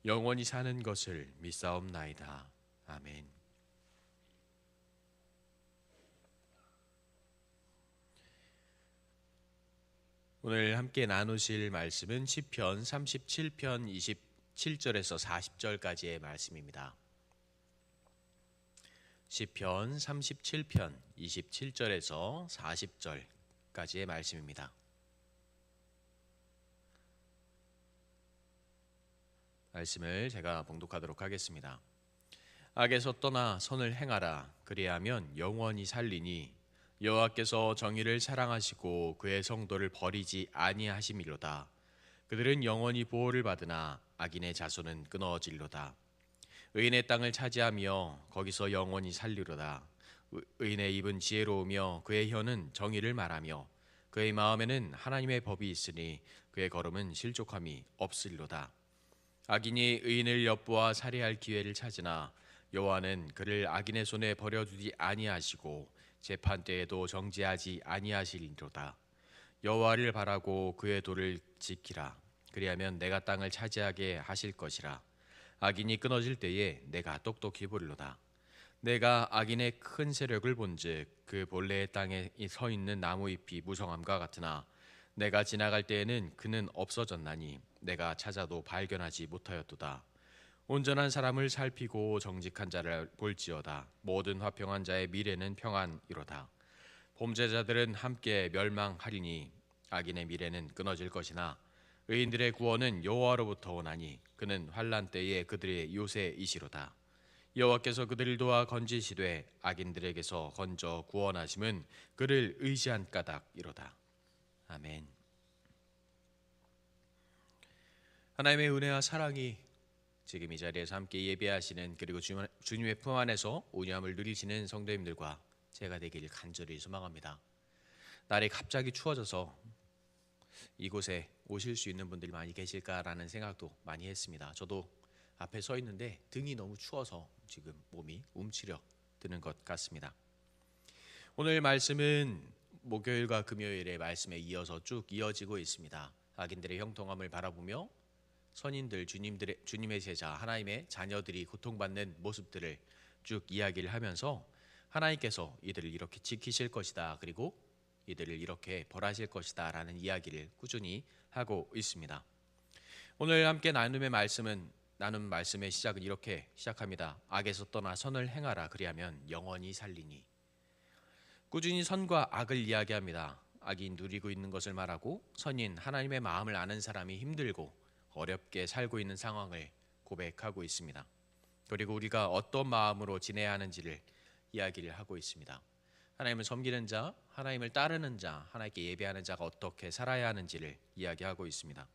영원히 사는 것을 믿사옵나이다. 아멘. 오늘 함께 나누실 말씀은 시편 37편 27절에서 40절까지의 말씀입니다. 시편 37편 27절에서 40절까지의 말씀입니다. 말씀을 제가 봉독하도록 하겠습니다. 악에서 떠나 선을 행하라. 그리하면 영원히 살리니 여호와께서 정의를 사랑하시고 그의 성도를 버리지 아니하심이로다. 그들은 영원히 보호를 받으나 악인의 자손은 끊어질로다. 의인의 땅을 차지하며 거기서 영원히 살리로다. 의인의 입은 지혜로우며 그의 혀는 정의를 말하며 그의 마음에는 하나님의 법이 있으니 그의 걸음은 실족함이 없으리로다. 악인이 의인을 엿보아 살해할 기회를 찾으나 여호와는 그를 악인의 손에 버려두지 아니하시고 재판 때에도 정죄하지 아니하시리로다. 여호와를 바라고 그의 도를 지키라. 그리하면 내가 땅을 차지하게 하실 것이라. 악인이 끊어질 때에 내가 똑똑히 보리로다. 내가 악인의 큰 세력을 본즉 그 본래의 땅에 서 있는 나무 잎이 무성함과 같으나 내가 지나갈 때에는 그는 없어졌나니 내가 찾아도 발견하지 못하였도다. 온전한 사람을 살피고 정직한 자를 볼지어다. 모든 화평한 자의 미래는 평안이로다. 범죄자들은 함께 멸망하리니 악인의 미래는 끊어질 것이나 의인들의 구원은 여호와로부터 오나니 그는 환난 때에 그들의 요새이시로다. 여호와께서 그들을 도와 건지시되 악인들에게서 건져 구원하심은 그를 의지한 까닭이로다. 아멘. 하나님의 은혜와 사랑이 지금 이 자리에서 함께 예배하시는 그리고 주님의 품 안에서 온유함을 누리시는 성도님들과 제가 되길 간절히 소망합니다. 날이 갑자기 추워져서 이곳에 오실 수 있는 분들이 많이 계실까라는 생각도 많이 했습니다. 저도 앞에 서 있는데 등이 너무 추워서 지금 몸이 움츠려 드는 것 같습니다. 오늘 말씀은 목요일과 금요일의 말씀에 이어서 쭉 이어지고 있습니다. 악인들의 형통함을 바라보며 선인들, 주님의 제자, 하나님의 자녀들이 고통받는 모습들을 쭉 이야기를 하면서 하나님께서 이들을 이렇게 지키실 것이다, 그리고 이들을 이렇게 벌하실 것이다 라는 이야기를 꾸준히 하고 있습니다. 오늘 함께 나눈 말씀의 시작은 이렇게 시작합니다. 악에서 떠나 선을 행하라. 그리하면 영원히 살리니. 꾸준히 선과 악을 이야기합니다. 악이 누리고 있는 것을 말하고 선인 하나님의 마음을 아는 사람이 힘들고 어렵게 살고 있는 상황을 고백하고 있습니다. 그리고 우리가 어떤 마음으로 지내야 하는지를 이야기를 하고 있습니다. 하나님을 섬기는 자, 하나님을 따르는 자, 하나님께 예배하는 자가 어떻게 살아야 하는지를 이야기하고 있습니다.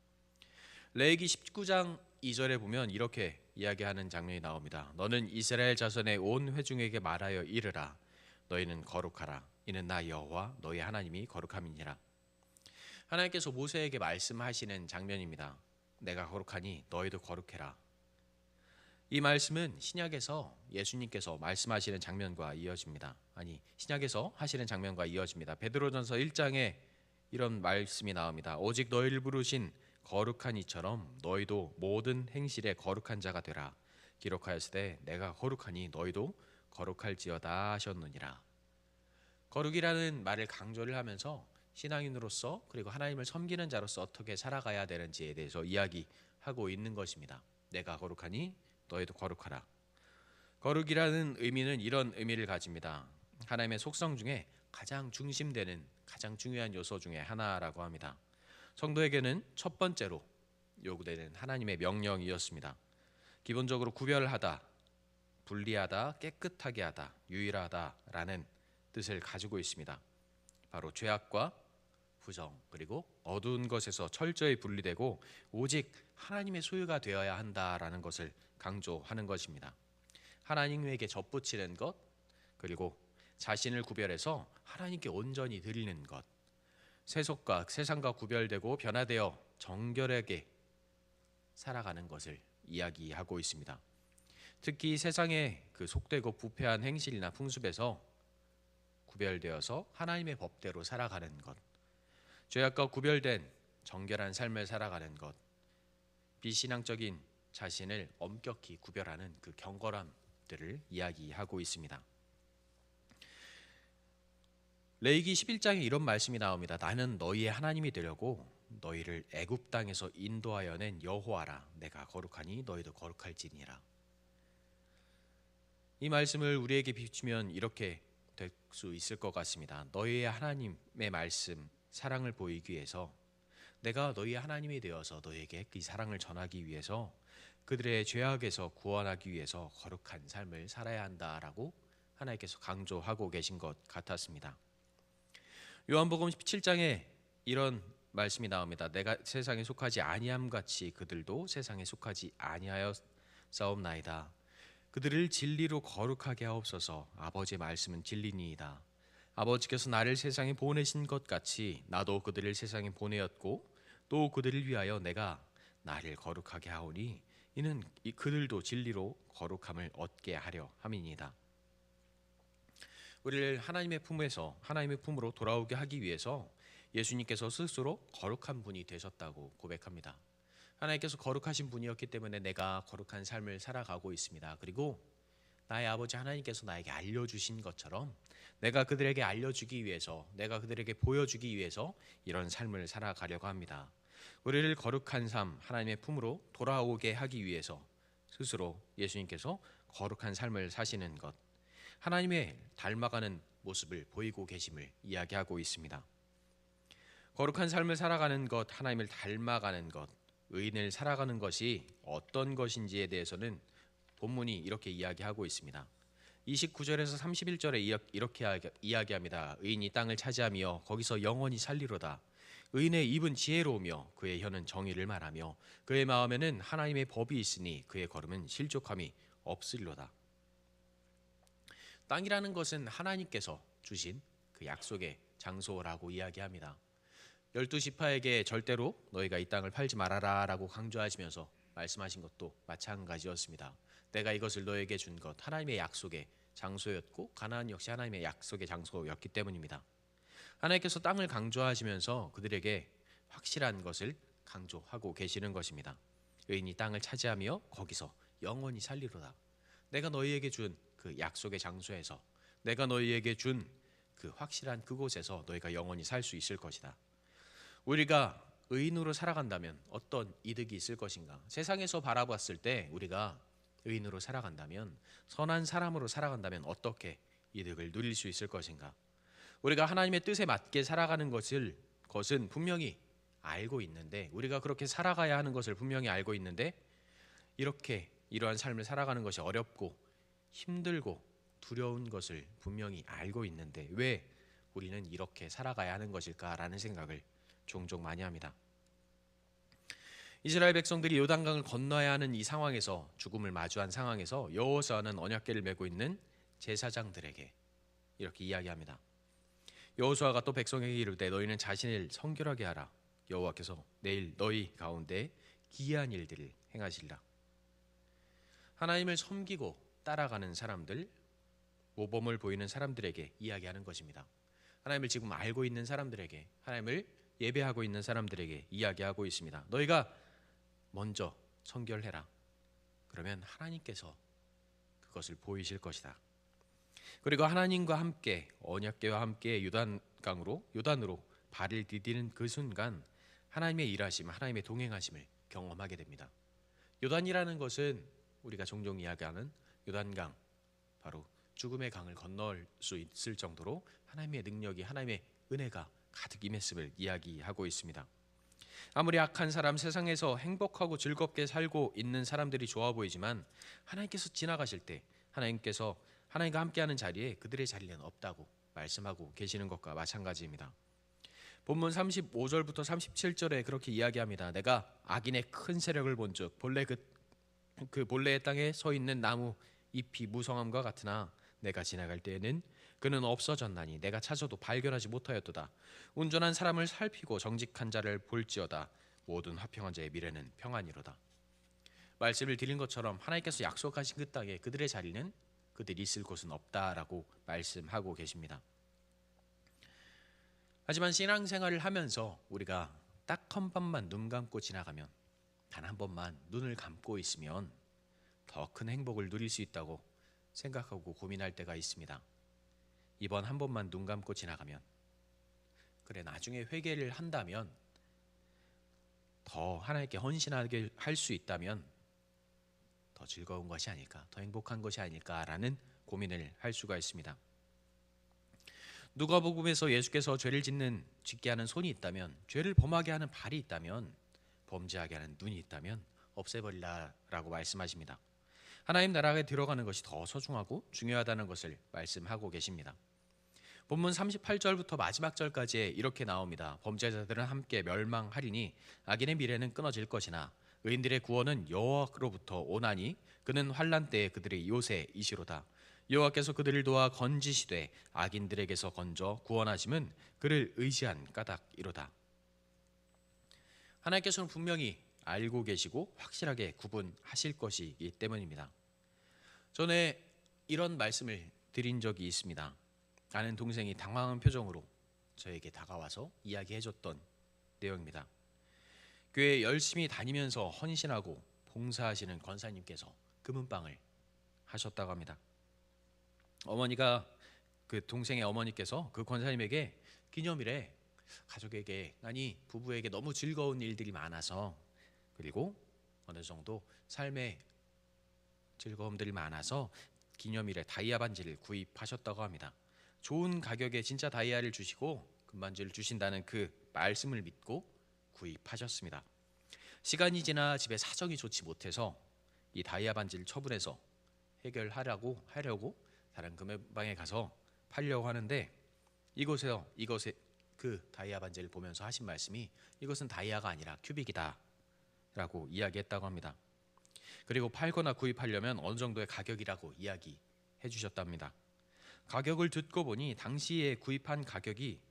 레위기 19장 2절에 보면 이렇게 이야기하는 장면이 나옵니다. 너는 이스라엘 자손의 온 회중에게 말하여 이르라. 너희는 거룩하라. 이는 나 여호와 너희 하나님이 거룩함이니라. 하나님께서 모세에게 말씀하시는 장면입니다. 내가 거룩하니 너희도 거룩해라. 이 말씀은 신약에서 예수님께서 말씀하시는 장면과 이어집니다. 신약에서 하시는 장면과 이어집니다. 베드로전서 1장에 이런 말씀이 나옵니다. 오직 너희를 부르신 거룩한 이처럼 너희도 모든 행실에 거룩한 자가 되라. 기록하였으되 내가 거룩하니 너희도 거룩할지어다 하셨느니라. 거룩이라는 말을 강조를 하면서 신앙인으로서 그리고 하나님을 섬기는 자로서 어떻게 살아가야 되는지에 대해서 이야기하고 있는 것입니다. 내가 거룩하니 너희도 거룩하라. 거룩이라는 의미는 이런 의미를 가집니다. 하나님의 속성 중에 가장 중심되는 가장 중요한 요소 중에 하나라고 합니다. 성도에게는 첫 번째로 요구되는 하나님의 명령이었습니다. 기본적으로 구별하다, 분리하다, 깨끗하게 하다, 유일하다라는 뜻을 가지고 있습니다. 바로 죄악과 부정 그리고 어두운 것에서 철저히 분리되고 오직 하나님의 소유가 되어야 한다라는 것을 강조하는 것입니다. 하나님에게 접붙이는 것, 그리고 자신을 구별해서 하나님께 온전히 드리는 것, 세상과 구별되고 변화되어 정결하게 살아가는 것을 이야기하고 있습니다. 특히 세상의 그 속되고 부패한 행실이나 풍습에서 구별되어서 하나님의 법대로 살아가는 것, 죄악과 구별된 정결한 삶을 살아가는 것, 비신앙적인 자신을 엄격히 구별하는 그 경건함들을 이야기하고 있습니다. 레위기 11장에 이런 말씀이 나옵니다. 나는 너희의 하나님이 되려고 너희를 애굽 땅에서 인도하여 낸 여호와라. 내가 거룩하니 너희도 거룩할지니라. 이 말씀을 우리에게 비추면 이렇게 될 수 있을 것 같습니다. 너희의 하나님의 말씀, 사랑을 보이기 위해서, 내가 너희의 하나님이 되어서 너희에게 그 사랑을 전하기 위해서, 그들의 죄악에서 구원하기 위해서 거룩한 삶을 살아야 한다라고 하나님께서 강조하고 계신 것 같았습니다. 요한복음 17장에 이런 말씀이 나옵니다. 내가 세상에 속하지 아니함 같이 그들도 세상에 속하지 아니하여 싸움나이다. 그들을 진리로 거룩하게 하옵소서. 아버지의 말씀은 진리니이다. 아버지께서 나를 세상에 보내신 것 같이 나도 그들을 세상에 보내었고 또 그들을 위하여 내가 나를 거룩하게 하오니 이는 그들도 진리로 거룩함을 얻게 하려 함이니이다. 우리를 하나님의 품에서 하나님의 품으로 돌아오게 하기 위해서 예수님께서 스스로 거룩한 분이 되셨다고 고백합니다. 하나님께서 거룩하신 분이었기 때문에 내가 거룩한 삶을 살아가고 있습니다. 그리고 나의 아버지 하나님께서 나에게 알려주신 것처럼 내가 그들에게 알려주기 위해서, 내가 그들에게 보여주기 위해서 이런 삶을 살아가려고 합니다. 우리를 거룩한 삶, 하나님의 품으로 돌아오게 하기 위해서 스스로 예수님께서 거룩한 삶을 사시는 것, 하나님의 닮아가는 모습을 보이고 계심을 이야기하고 있습니다. 거룩한 삶을 살아가는 것, 하나님을 닮아가는 것, 의인을 살아가는 것이 어떤 것인지에 대해서는 본문이 이렇게 이야기하고 있습니다. 29절에서 31절에 이렇게 이야기합니다. 의인이 땅을 차지하며 거기서 영원히 살리로다. 의인의 입은 지혜로우며 그의 혀는 정의를 말하며 그의 마음에는 하나님의 법이 있으니 그의 걸음은 실족함이 없으리로다. 땅이라는 것은 하나님께서 주신 그 약속의 장소라고 이야기합니다. 12지파에게 절대로 너희가 이 땅을 팔지 말아라 라고 강조하시면서 말씀하신 것도 마찬가지였습니다. 내가 이것을 너에게 준 것, 하나님의 약속의 장소였고 가나안 역시 하나님의 약속의 장소였기 때문입니다. 하나님께서 땅을 강조하시면서 그들에게 확실한 것을 강조하고 계시는 것입니다. 의인이 땅을 차지하며 거기서 영원히 살리로다. 내가 너희에게 준 그 약속의 장소에서, 내가 너희에게 준 그 확실한 그곳에서 너희가 영원히 살 수 있을 것이다. 우리가 의인으로 살아간다면 어떤 이득이 있을 것인가? 세상에서 바라봤을 때 우리가 의인으로 살아간다면, 선한 사람으로 살아간다면 어떻게 이득을 누릴 수 있을 것인가? 우리가 하나님의 뜻에 맞게 살아가는 것은 분명히 알고 있는데, 우리가 그렇게 살아가야 하는 것을 분명히 알고 있는데, 이러한 삶을 살아가는 것이 어렵고 힘들고 두려운 것을 분명히 알고 있는데 왜 우리는 이렇게 살아가야 하는 것일까라는 생각을 종종 많이 합니다. 이스라엘 백성들이 요단강을 건너야 하는 이 상황에서, 죽음을 마주한 상황에서 여호수아는 언약궤를 메고 있는 제사장들에게 이렇게 이야기합니다. 여호수아가 또 백성에게 이르되 너희는 자신을 성결하게 하라. 여호와께서 내일 너희 가운데 기이한 일들을 행하시리라. 하나님을 섬기고 따라가는 사람들, 모범을 보이는 사람들에게 이야기하는 것입니다. 하나님을 지금 알고 있는 사람들에게, 하나님을 예배하고 있는 사람들에게 이야기하고 있습니다. 너희가 먼저 성결해라. 그러면 하나님께서 그것을 보이실 것이다. 그리고 하나님과 함께, 언약궤와 함께 요단으로 발을 디디는 그 순간 하나님의 일하심, 하나님의 동행하심을 경험하게 됩니다. 요단이라는 것은 우리가 종종 이야기하는 요단강, 바로 죽음의 강을 건널 수 있을 정도로 하나님의 능력이, 하나님의 은혜가 가득 임했음을 이야기하고 있습니다. 아무리 악한 사람, 세상에서 행복하고 즐겁게 살고 있는 사람들이 좋아 보이지만 하나님께서 지나가실 때, 하나님과 함께하는 자리에 그들의 자리는 없다고 말씀하고 계시는 것과 마찬가지입니다. 본문 35절부터 37절에 그렇게 이야기합니다. 내가 악인의 큰 세력을 본즉 본래 그 본래의 땅에 서 있는 나무 잎이 무성함과 같으나 내가 지나갈 때에는 그는 없어졌나니 내가 찾아도 발견하지 못하였도다. 온전한 사람을 살피고 정직한 자를 볼지어다. 모든 화평한 자의 미래는 평안이로다. 말씀을 드린 것처럼 하나님께서 약속하신 그 땅에 그들의 자리는, 그들이 있을 곳은 없다라고 말씀하고 계십니다. 하지만 신앙생활을 하면서 우리가 딱 한 번만 눈 감고 지나가면 단 한 번만 눈을 감고 있으면 더 큰 행복을 누릴 수 있다고 생각하고 고민할 때가 있습니다. 이번 한 번만 눈 감고 지나가면, 그래 나중에 회개를 한다면, 더 하나님께 헌신하게 할 수 있다면 더 즐거운 것이 아닐까, 더 행복한 것이 아닐까라는 고민을 할 수가 있습니다. 누가복음에서 예수께서 죄를 짓게 하는 손이 있다면, 죄를 범하게 하는 발이 있다면, 범죄하게 하는 눈이 있다면 없애버리라라고 말씀하십니다. 하나님 나라에 들어가는 것이 더 소중하고 중요하다는 것을 말씀하고 계십니다. 본문 38절부터 마지막 절까지 이렇게 나옵니다. 범죄자들은 함께 멸망하리니 악인의 미래는 끊어질 것이나 의인들의 구원은 여호와로부터 오나니 그는 환난 때에 그들의 요새이시로다. 여호와께서 그들을 도와 건지시되 악인들에게서 건져 구원하심은 그를 의지한 까닭이로다. 하나님께서는 분명히 알고 계시고 확실하게 구분하실 것이기 때문입니다. 전에 이런 말씀을 드린 적이 있습니다. 아는 동생이 당황한 표정으로 저에게 다가와서 이야기해줬던 내용입니다. 교회 열심히 다니면서 헌신하고 봉사하시는 권사님께서 금은방을 하셨다고 합니다. 어머니가, 그 동생의 어머니께서 그 권사님에게 기념일에 가족에게, 아니 부부에게 너무 즐거운 일들이 많아서, 그리고 어느 정도 삶의 즐거움들이 많아서 기념일에 다이아 반지를 구입하셨다고 합니다. 좋은 가격에 진짜 다이아를 주시고 금반지를 주신다는 그 말씀을 믿고 구입하셨습니다. 시간이 지나 집에 사정이 좋지 못해서 이 다이아 반지를 처분해서 해결하려고 다른 금은방에 가서 팔려고 하는데, 이곳에 그 다이아 반지를 보면서 하신 말씀이 이것은 다이아가 아니라 큐빅이다 라고 이야기했다고 합니다. 그리고 팔거나 구입하려면 어느 정도의 가격이라고 이야기해 주셨답니다. 가격을 듣고 보니 당시에 구입한 가격이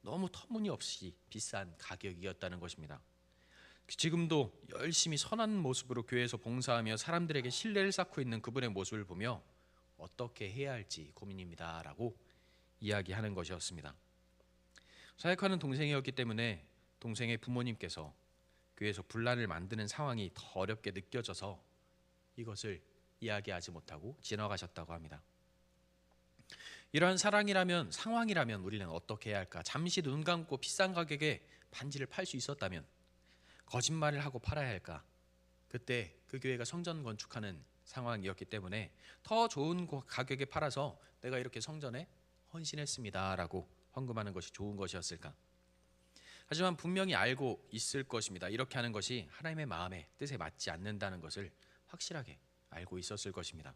너무 터무니없이 비싼 가격이었다는 것입니다. 지금도 열심히 선한 모습으로 교회에서 봉사하며 사람들에게 신뢰를 쌓고 있는 그분의 모습을 보며 어떻게 해야 할지 고민입니다 라고 이야기하는 것이었습니다. 사역하는 동생이었기 때문에 동생의 부모님께서 교회에서 분란을 만드는 상황이 더 어렵게 느껴져서 이것을 이야기하지 못하고 지나가셨다고 합니다. 이러한 상황이라면 우리는 어떻게 해야 할까? 잠시 눈 감고 비싼 가격에 반지를 팔 수 있었다면 거짓말을 하고 팔아야 할까? 그때 그 교회가 성전 건축하는 상황이었기 때문에 더 좋은 가격에 팔아서 내가 이렇게 성전에 헌신했습니다 라고 헌금하는 것이 좋은 것이었을까? 하지만 분명히 알고 있을 것입니다. 이렇게 하는 것이 하나님의 마음의 뜻에 맞지 않는다는 것을 확실하게 알고 있었을 것입니다.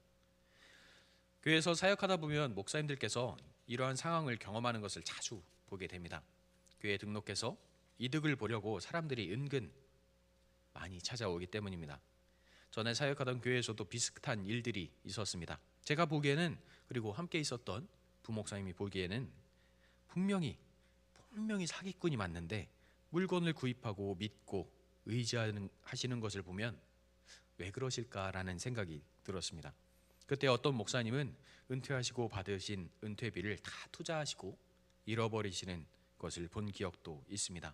교회에서 사역하다 보면 목사님들께서 이러한 상황을 경험하는 것을 자주 보게 됩니다. 교회에 등록해서 이득을 보려고 사람들이 은근 많이 찾아오기 때문입니다. 전에 사역하던 교회에서도 비슷한 일들이 있었습니다. 제가 보기에는, 그리고 함께 있었던 부목사님이 보기에는 분명히 사기꾼이 맞는데 물건을 구입하고 믿고 의지하시는 것을 보면 왜 그러실까라는 생각이 들었습니다. 그때 어떤 목사님은 은퇴하시고 받으신 은퇴비를 다 투자하시고 잃어버리시는 것을 본 기억도 있습니다.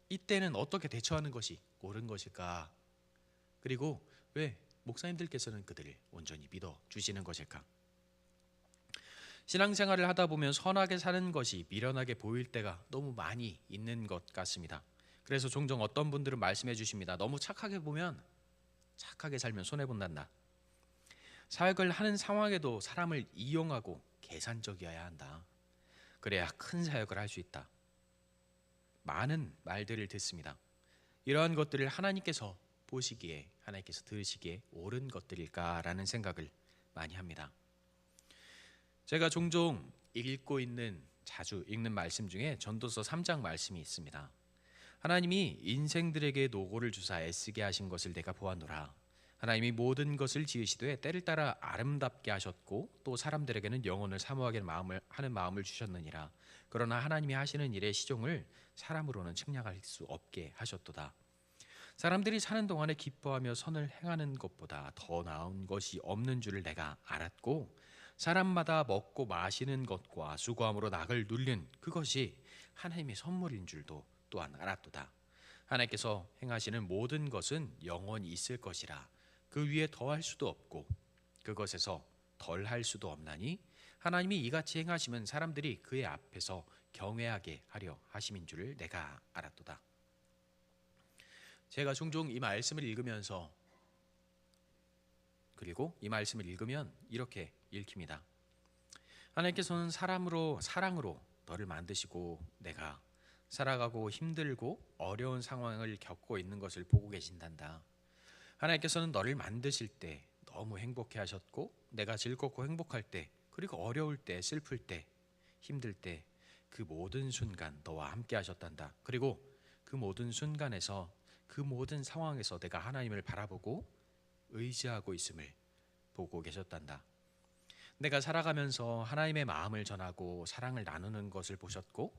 이때는 어떻게 대처하는 것이 옳은 것일까? 그리고 왜 목사님들께서는 그들을 온전히 믿어주시는 것일까? 신앙생활을 하다 보면 선하게 사는 것이 미련하게 보일 때가 너무 많이 있는 것 같습니다. 그래서 종종 어떤 분들은 말씀해 주십니다. 너무 착하게 살면 손해본단다. 사역을 하는 상황에도 사람을 이용하고 계산적이어야 한다. 그래야 큰 사역을 할 수 있다. 많은 말들을 듣습니다. 이러한 것들을 하나님께서 보시기에, 하나님께서 들으시기에 옳은 것들일까라는 생각을 많이 합니다. 제가 종종 자주 읽는 말씀 중에 전도서 3장 말씀이 있습니다. 하나님이 인생들에게 노고를 주사 애쓰게 하신 것을 내가 보았노라. 하나님이 모든 것을 지으시되 때를 따라 아름답게 하셨고 또 사람들에게는 영혼을 사모하게 하는 마음을 주셨느니라. 그러나 하나님이 하시는 일의 시종을 사람으로는 측량할 수 없게 하셨도다. 사람들이 사는 동안에 기뻐하며 선을 행하는 것보다 더 나은 것이 없는 줄을 내가 알았고 사람마다 먹고 마시는 것과 수고함으로 낙을 눌린 그것이 하나님의 선물인 줄도 또한 알았도다. 하나님께서 행하시는 모든 것은 영원히 있을 것이라 그 위에 더할 수도 없고 그것에서 덜할 수도 없나니 하나님이 이같이 행하시면 사람들이 그의 앞에서 경외하게 하려 하심인 줄을 내가 알았도다. 제가 종종 이 말씀을 읽으면서 그리고 이 말씀을 읽으면 이렇게 읽힙니다. 하나님께서는 사랑으로 너를 만드시고 내가 살아가고 힘들고 어려운 상황을 겪고 있는 것을 보고 계신단다. 하나님께서는 너를 만드실 때 너무 행복해 하셨고 내가 즐겁고 행복할 때 그리고 어려울 때 슬플 때 힘들 때 그 모든 순간 너와 함께 하셨단다. 그리고 그 모든 순간에서 그 모든 상황에서 내가 하나님을 바라보고 의지하고 있음을 보고 계셨단다. 내가 살아가면서 하나님의 마음을 전하고 사랑을 나누는 것을 보셨고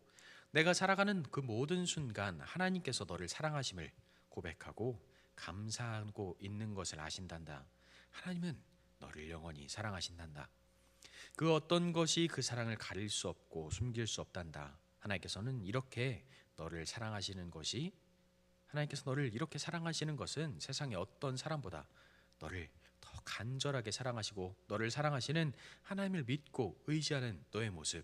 내가 살아가는 그 모든 순간 하나님께서 너를 사랑하심을 고백하고 감사하고 있는 것을 아신단다. 하나님은 너를 영원히 사랑하신단다. 그 어떤 것이 그 사랑을 가릴 수 없고 숨길 수 없단다. 하나님께서는 이렇게 너를 사랑하시는 것이 하나님께서 너를 이렇게 사랑하시는 것은 세상의 어떤 사람보다 너를 더 간절하게 사랑하시고 너를 사랑하시는 하나님을 믿고 의지하는 너의 모습,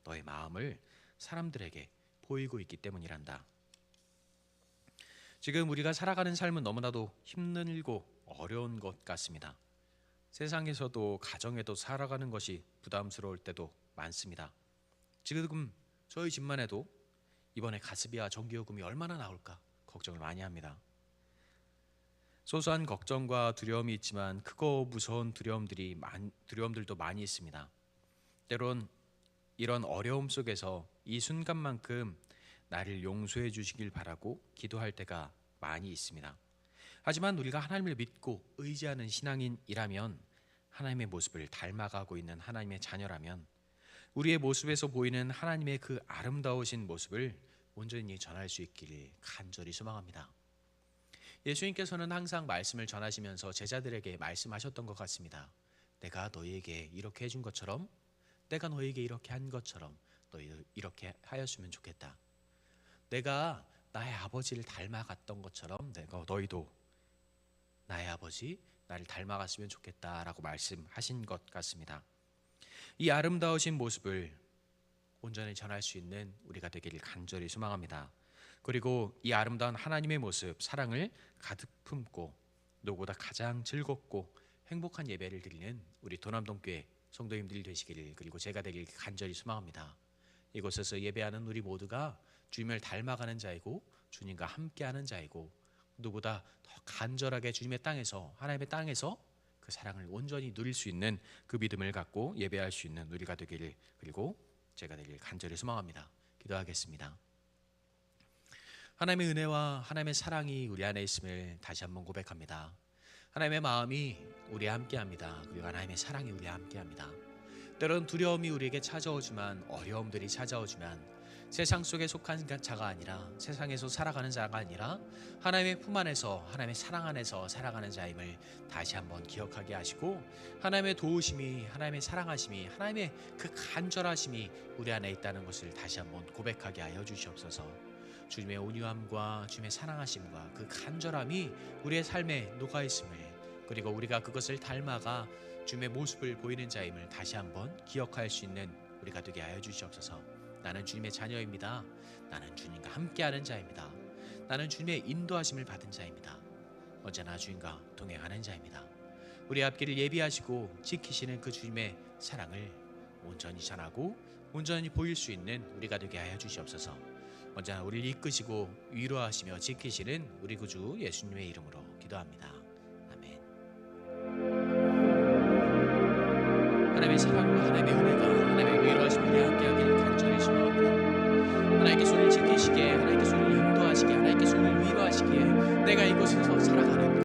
너의 마음을 사람들에게 보이고 있기 때문이란다. 지금 우리가 살아가는 삶은 너무나도 힘들고 어려운 것 같습니다. 세상에서도 가정에도 살아가는 것이 부담스러울 때도 많습니다. 지금 저희 집만 해도 이번에 가스비와 전기요금이 얼마나 나올까 걱정을 많이 합니다. 소소한 걱정과 두려움이 있지만 크고 무서운 두려움들도 많이 있습니다. 때론 이런 어려움 속에서 이 순간만큼 나를 용서해 주시길 바라고 기도할 때가 많이 있습니다. 하지만 우리가 하나님을 믿고 의지하는 신앙인이라면 하나님의 모습을 닮아가고 있는 하나님의 자녀라면 우리의 모습에서 보이는 하나님의 그 아름다우신 모습을 온전히 전할 수 있기를 간절히 소망합니다. 예수님께서는 항상 말씀을 전하시면서 제자들에게 말씀하셨던 것 같습니다. 내가 너희에게 이렇게 해준 것처럼 내가 너희에게 이렇게 한 것처럼 너희도 이렇게 하였으면 좋겠다. 내가 나의 아버지를 닮아갔던 것처럼 너희도 나의 아버지 나를 닮아갔으면 좋겠다라고 말씀하신 것 같습니다. 이 아름다우신 모습을 온전히 전할 수 있는 우리가 되기를 간절히 소망합니다. 그리고 이 아름다운 하나님의 모습, 사랑을 가득 품고 누구보다 가장 즐겁고 행복한 예배를 드리는 우리 도남동교회 성도님들이 되시기를 그리고 제가 되길 간절히 소망합니다. 이곳에서 예배하는 우리 모두가 주님을 닮아가는 자이고 주님과 함께하는 자이고 누구보다 더 간절하게 주님의 땅에서 하나님의 땅에서 그 사랑을 온전히 누릴 수 있는 그 믿음을 갖고 예배할 수 있는 우리가 되기를 그리고 제가 되길 간절히 소망합니다. 기도하겠습니다. 하나님의 은혜와 하나님의 사랑이 우리 안에 있음을 다시 한번 고백합니다. 하나님의 마음이 우리와 함께합니다. 그리고 하나님의 사랑이 우리와 함께합니다. 때론 두려움이 우리에게 찾아오지만 어려움들이 찾아오지만 세상 속에 속한 자가 아니라 세상에서 살아가는 자가 아니라 하나님의 품 안에서 하나님의 사랑 안에서 살아가는 자임을 다시 한번 기억하게 하시고 하나님의 도우심이 하나님의 사랑하심이 하나님의 그 간절하심이 우리 안에 있다는 것을 다시 한번 고백하게 하여 주시옵소서. 주님의 온유함과 주님의 사랑하심과 그 간절함이 우리의 삶에 녹아있음을 그리고 우리가 그것을 닮아가 주님의 모습을 보이는 자임을 다시 한번 기억할 수 있는 우리가 되게 하여 주시옵소서. 나는 주님의 자녀입니다. 나는 주님과 함께하는 자입니다. 나는 주님의 인도하심을 받은 자입니다. 언제나 주님과 동행하는 자입니다. 우리 앞길을 예비하시고 지키시는 그 주님의 사랑을 온전히 전하고 온전히 보일 수 있는 우리가 되게 하여 주시옵소서. 언제나 우리를 이끄시고 위로하시며 지키시는 우리 구주 예수님의 이름으로 기도합니다. 아멘. 하나님의 사랑과 하나님의 은혜가